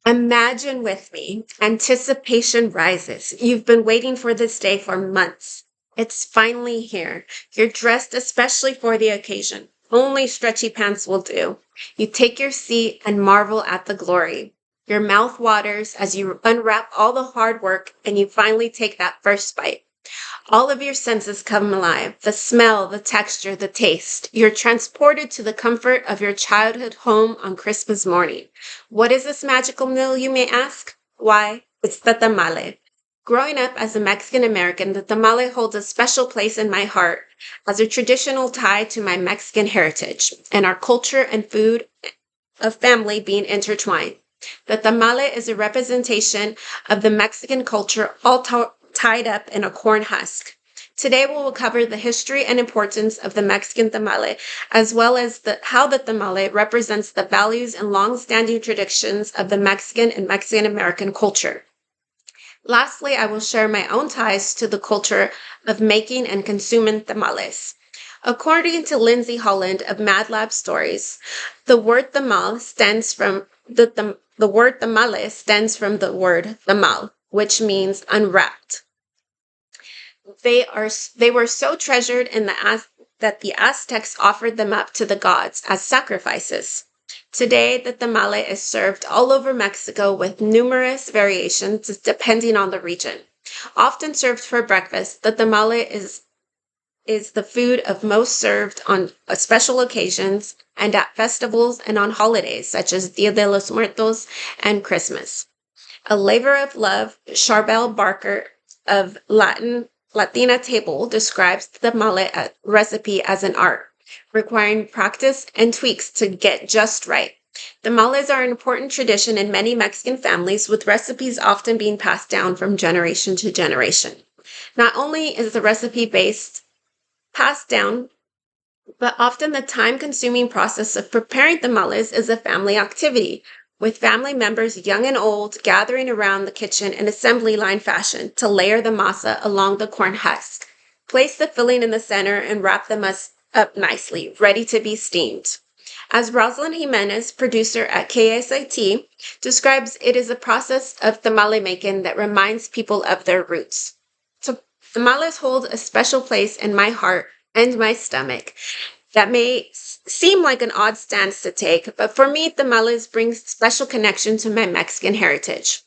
Imagine with me, anticipation rises. You've been waiting for this day for months. It's finally here. You're dressed especially for the occasion. Only stretchy pants will do. You take your seat and marvel at the glory. Your mouth waters as you unwrap all the hard work and you finally take that first bite. All of your senses come alive: the smell, the texture, the taste. You're transported to the comfort of your childhood home on Christmas morning. What is this magical meal, you may ask? Why, it's the tamale. Growing up as a Mexican American, the tamale holds a special place in my heart as a traditional tie to my Mexican heritage and our culture and food of family being intertwined. The tamale is a representation of the Mexican culture, all tied up in a corn husk. Today we will cover the history and importance of the Mexican tamale, as well as how the tamale represents the values and long-standing traditions of the Mexican and Mexican American culture. Lastly, I will share my own ties to the culture of making and consuming tamales. According to Lindsay Holland of Mad Lab Stories, the word tamal stands from the word tamale stands from the word tamal, which means unwrapped. They were so treasured that the Aztecs offered them up to the gods as sacrifices. Today, the tamale is served all over Mexico with numerous variations depending on the region. Often served for breakfast, the tamale is the food of most served on special occasions and at festivals and on holidays such as Dia de los Muertos and Christmas. A labor of love, Charbel Barker of Latina Table describes the tamale recipe as an art, requiring practice and tweaks to get just right. Tamales are an important tradition in many Mexican families, with recipes often being passed down from generation to generation. Not only is the recipe passed down, but often the time-consuming process of preparing tamales is a family activity, with family members young and old gathering around the kitchen in assembly line fashion to layer the masa along the corn husk. Place the filling in the center and wrap them up nicely, ready to be steamed. As Rosalind Jimenez, producer at KSIT, describes, it is a process of tamale making that reminds people of their roots. So tamales hold a special place in my heart and my stomach. That may seem like an odd stance to take, but for me, tamales brings special connection to my Mexican heritage,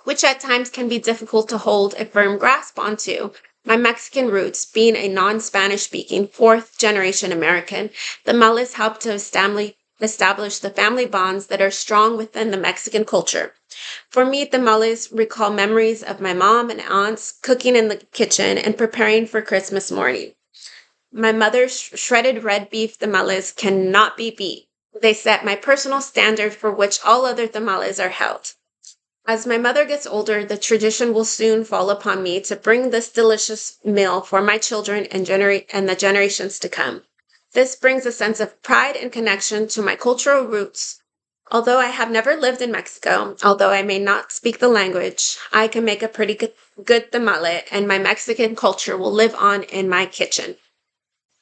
which at times can be difficult to hold a firm grasp onto. My Mexican roots, being a non-Spanish speaking fourth generation American, tamales help to establish the family bonds that are strong within the Mexican culture. For me, tamales recall memories of my mom and aunts cooking in the kitchen and preparing for Christmas morning. My mother's shredded red beef tamales cannot be beat. They set my personal standard for which all other tamales are held. As my mother gets older, the tradition will soon fall upon me to bring this delicious meal for my children and the generations to come. This brings a sense of pride and connection to my cultural roots. Although I have never lived in Mexico, although I may not speak the language, I can make a pretty good tamale, and my Mexican culture will live on in my kitchen.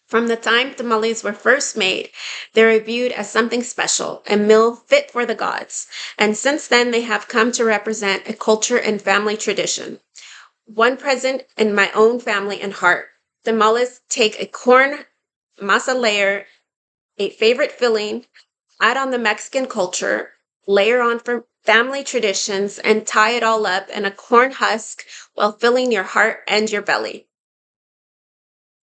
From the time tamales were first made, they were viewed as something special, a meal fit for the gods, and since then they have come to represent a culture and family tradition, one present in my own family and heart. Tamales take a corn masa layer, a favorite filling, add on the Mexican culture, layer on from family traditions, and tie it all up in a corn husk while filling your heart and your belly.